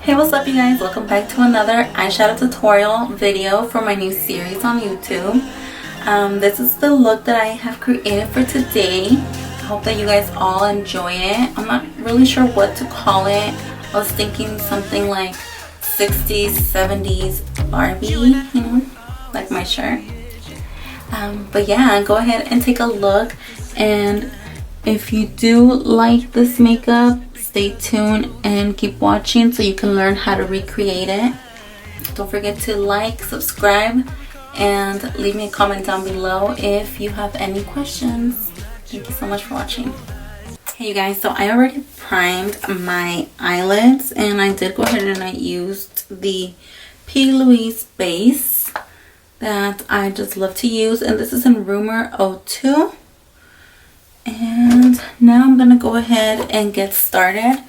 Hey, what's up you guys? Welcome back to another eyeshadow tutorial video for my new series on YouTube. This is the look that I have created for today. I hope that you guys all enjoy it. I'm not really sure what to call it. I was thinking something like 60s, 70s Barbie, you know, like my shirt. But yeah, go ahead and take a look, and if you do like this makeup, stay tuned and keep watching so you can learn how to recreate it. Don't forget to like, subscribe, and leave me a comment down below if you have any questions. Thank you so much for watching. Hey you guys, so I already primed my eyelids, and I did go ahead and I used the P. Louise base that I just love to use, and this is in Rumor 02. And now I'm gonna go ahead and get started.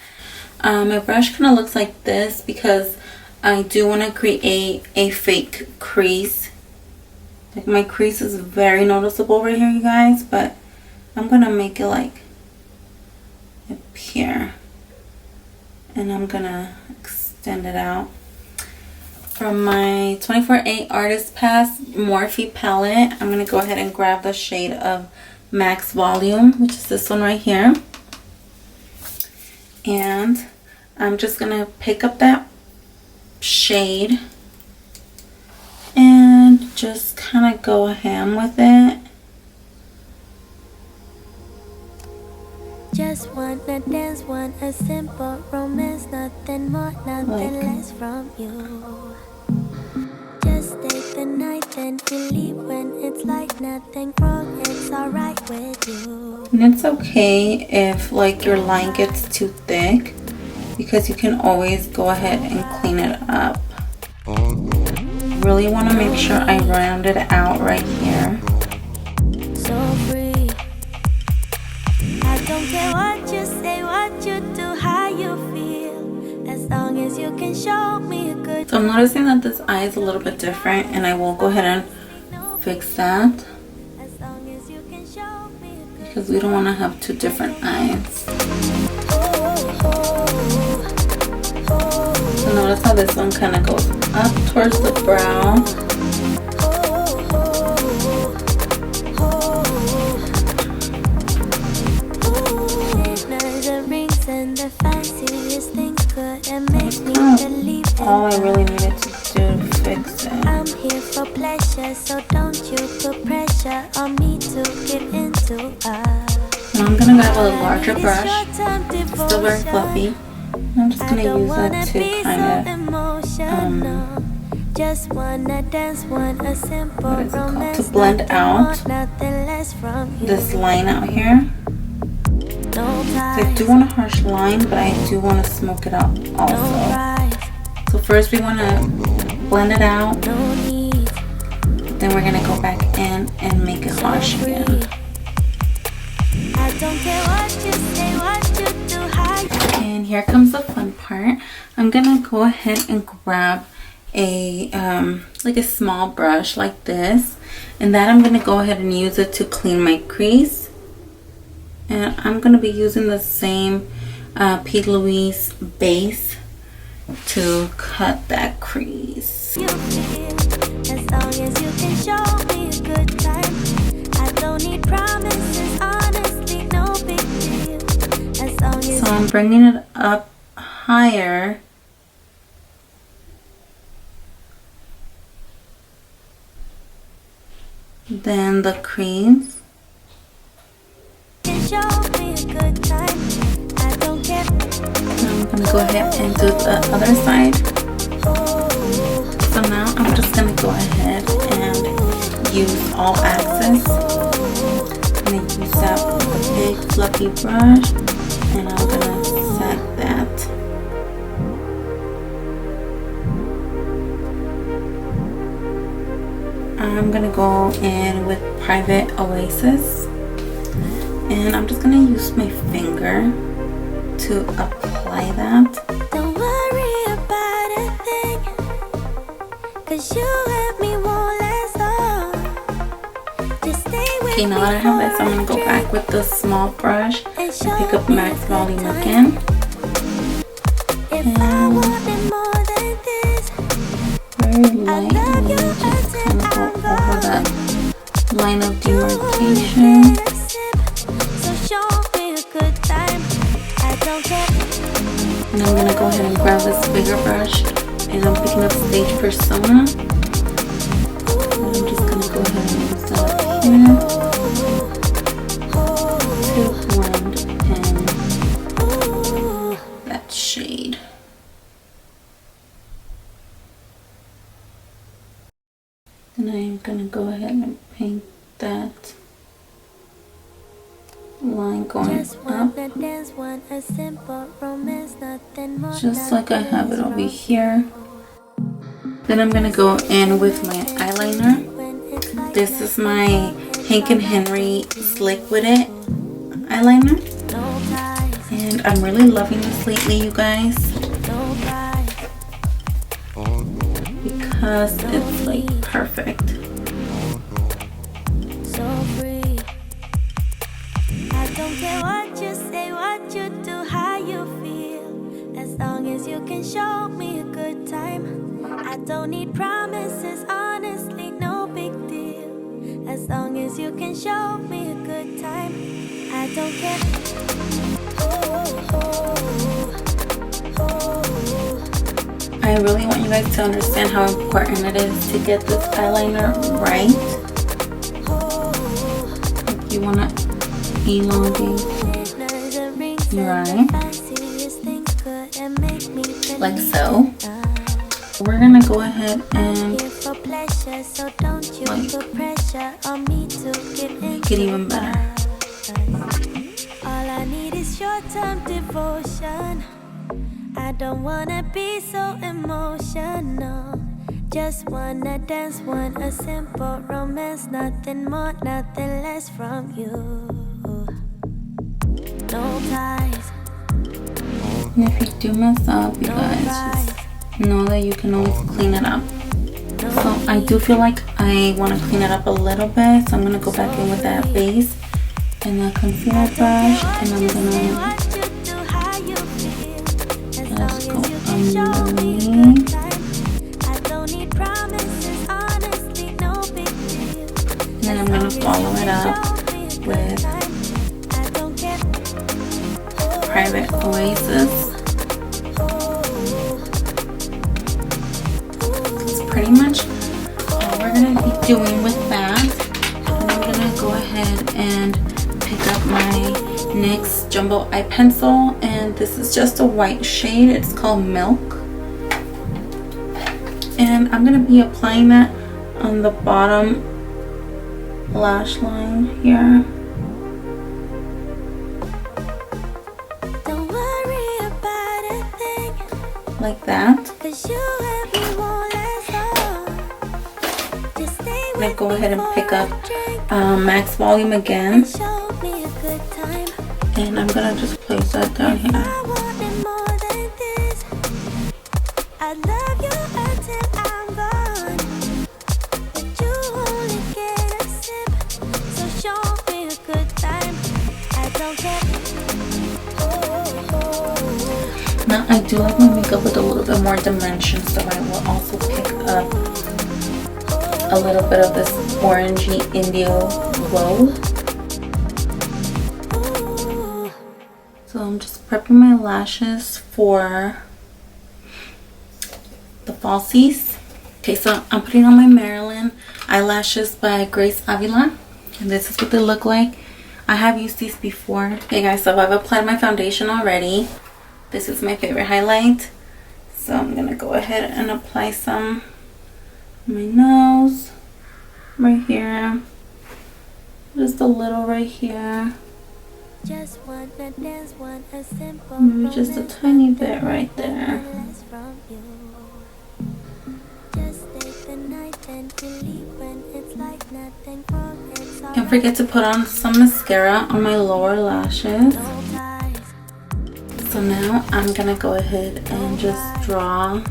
My brush kind of looks like this because I do want to create a fake crease. Like, my crease is very noticeable right here, you guys, but I'm gonna make it like up here, and I'm gonna extend it out. From my 24A Artist Pass Morphe palette, I'm gonna go ahead and grab the shade of Max Volume, which is this one right here, and I'm just gonna pick up that shade and just kind of go ham with it. Just wanna dance, want a simple romance, nothing more, nothing less from you. Just take the night, then you leave when it's like nothing wrong, it's alright with you. And it's okay if like your line gets too thick, because you can always go ahead and clean it up. Really want to make sure I round it out right here. So free. I don't care what you say, what you do, how you feel, as long as you can show me a good. So I'm noticing that this eye is a little bit different, and I will go ahead and fix that, because we don't want to have two different eyes. So notice how this one kind of goes up towards the brow. All I really needed to do to fix it. I'm here for pleasure, so don't you put pressure on me to give into us. Now I'm gonna grab a larger brush. It's still very fluffy. I'm just gonna use that to kind of just wanna dance, want a simple romance, to blend out this line out here. I do want a harsh line, but I do want to smoke it out also. So first we want to blend it out, then we're going to go back in and make it harsh again. And here comes the fun part. I'm going to go ahead and grab a like a small brush like this, and that I'm going to go ahead and use it to clean my crease. And I'm going to be using the same P. Louise base to cut that crease. As long as you can show me a good time, I don't need promises, honestly, no big deal. As long as so I'm bringing it up higher than the crease. Show me a good time, I don't care. I'm gonna go ahead and do the other side. So now I'm just gonna go ahead and use all axes. I'm gonna use that big fluffy brush, and I'm gonna set that. I'm gonna go in with Private Oasis, and I'm just gonna use my finger to apply that. Don't worry about a thing, 'cause you and me won't last long. Just stay with Okay, now that I have this, I'm gonna go back with the small brush and pick up Max Volume again. And light and just kind of go over that line of demarcation. And I'm going to go ahead and grab this bigger brush, and I'm picking up Stage Persona. And I'm just going to go ahead and use that here to blend in that shade. And I'm going to go ahead and paint that line going up, just like I have it over here. Then I'm going to go in with my eyeliner. This is my Hank & Henry Slick With It eyeliner, and I'm really loving this lately, you guys, because it's like perfect. Don't care what you say, what you do, how you feel. As long as you can show me a good time. I don't need promises, honestly, no big deal. As long as you can show me a good time. I don't care. I really want you guys to understand how important it is to get this eyeliner right. You want to elongate your eye like so. We're gonna go ahead and make it even better. All I need is short-term devotion. I don't wanna be so emotional. Just wanna dance, want a simple romance. Nothing more, nothing less from you. No ties. And if you do mess up, you guys, just know that you can always clean it up. So I do feel like I want to clean it up a little bit, so I'm going to go back in with that base and that concealer brush, and I'm going to just go underneath. And then I'm going to follow it up with Private Oasis. That's pretty much all we're going to be doing with that. And I'm going to go ahead and pick up my NYX Jumbo Eye Pencil. And this is just a white shade. It's called Milk. And I'm going to be applying that on the bottom lash line here. Like that. I'm gonna go ahead and pick up Max Volume again, and I'm gonna just place that down here. Now I do like my makeup with a little bit more dimension, so I will also pick up a little bit of this orangey Indio glow. So I'm just prepping my lashes for the falsies. Okay, so I'm putting on my Marilyn eyelashes by Grace Avila, and this is what they look like. I have used these before. Okay guys, so I've applied my foundation already. This is my favorite highlight, so I'm gonna go ahead and apply some on my nose, right here, just a little right here, maybe just a tiny bit right there. Don't forget to put on some mascara on my lower lashes. So now I'm gonna go ahead and just draw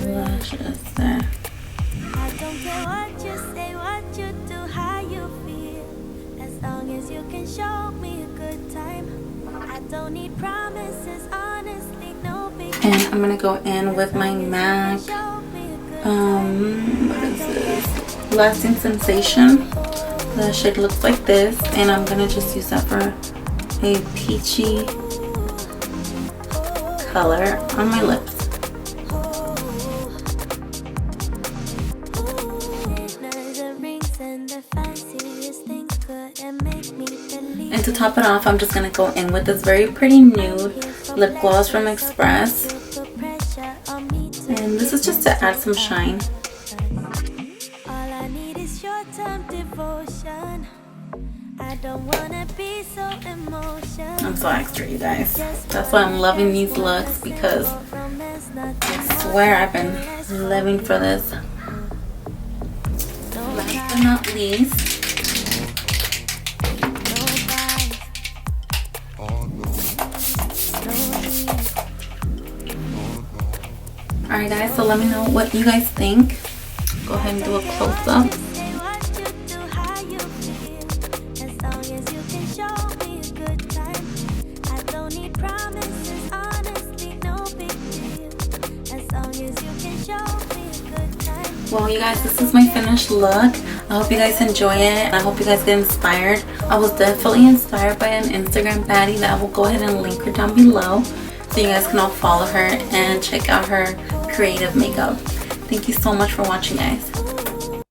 lashes there. I don't care what you say, what you do, how you feel. As long as you can show me a good time. I And I'm gonna go in with my MAC, what is this? Lasting Sensation. The shade looks like this, and I'm gonna just use that for a peachy color on my lips. And to top it off, I'm just gonna go in with this very pretty nude lip gloss from Express. And this is just to add some shine. I'm so extra, you guys. That's why I'm loving these looks, because I swear I've been living for this. Last but not least, alright guys, so let me know what you guys think. Go ahead and do a close-up. Well, you guys, this is my finished look. I hope you guys enjoy it. I hope you guys get inspired. I was definitely inspired by an Instagram baddie that I will go ahead and link her down below, so you guys can all follow her and check out her creative makeup. Thank you so much for watching, guys.